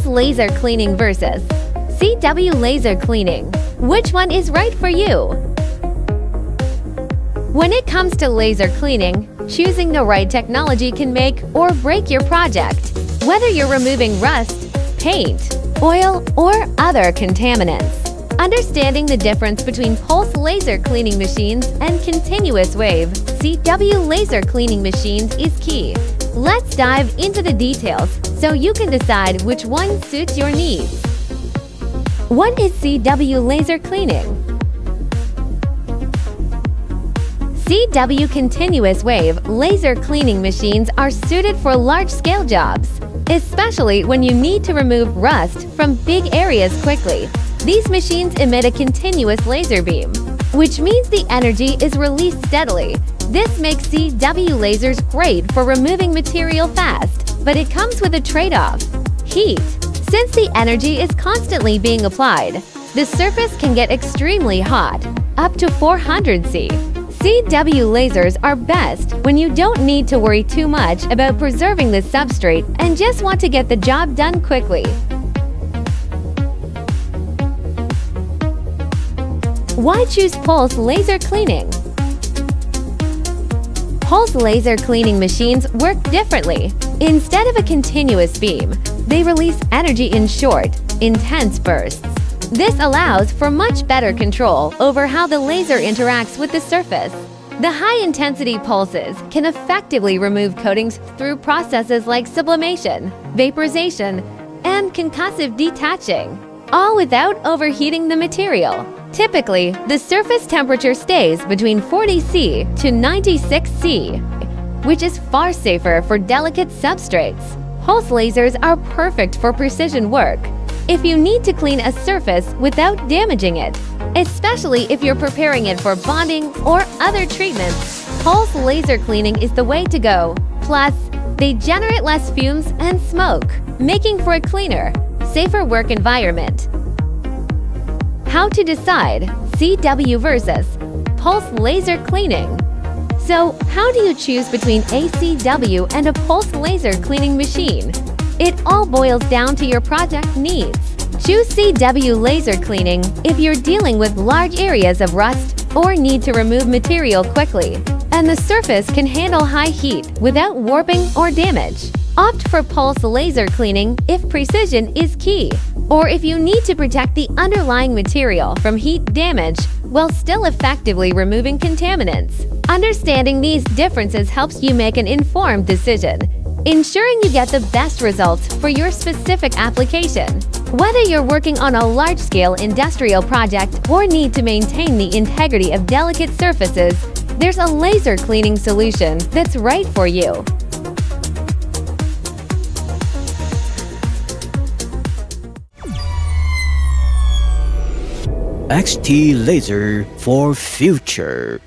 laser cleaning versus CW laser cleaning. Which one is right for you? When it comes to laser cleaning, choosing the right technology can make or break your project. Whether you're removing rust, paint, oil, or other contaminants. Understanding the difference between pulse laser cleaning machines and continuous wave CW laser cleaning machines is key. Let's dive into the details so you can decide which one suits your needs. What is CW laser cleaning? CW continuous wave laser cleaning machines are suited for large-scale jobs, especially when you need to remove rust from big areas quickly. These machines emit a continuous laser beam, which means the energy is released steadily. This makes CW lasers great for removing material fast, but it comes with a trade-off: heat. Since the energy is constantly being applied, the surface can get extremely hot, up to 400 C. CW lasers are best when you don't need to worry too much about preserving the substrate and just want to get the job done quickly. Why choose pulse laser cleaning? Pulse laser cleaning machines work differently. Instead of a continuous beam, they release energy in short, intense bursts. This allows for much better control over how the laser interacts with the surface. The high-intensity pulses can effectively remove coatings through processes like sublimation, vaporization, and concussive detaching, all without overheating the material. Typically, the surface temperature stays between 40 C to 96 C, which is far safer for delicate substrates. Pulse lasers are perfect for precision work if you need to clean a surface without damaging it, especially if you're preparing it for bonding or other treatments. Pulse laser cleaning is the way to go. Plus, they generate less fumes and smoke, making for a cleaner, safer work environment. How to decide CW versus pulse laser cleaning. So, how do you choose between a CW and a pulse laser cleaning machine? It all boils down to your project needs. Choose CW laser cleaning if you're dealing with large areas of rust or need to remove material quickly, and the surface can handle high heat without warping or damage. Opt for pulse laser cleaning if precision is key, or if you need to protect the underlying material from heat damage while still effectively removing contaminants. Understanding these differences helps you make an informed decision, ensuring you get the best results for your specific application. Whether you're working on a large-scale industrial project or need to maintain the integrity of delicate surfaces, there's a laser cleaning solution that's right for you. XT Laser for future.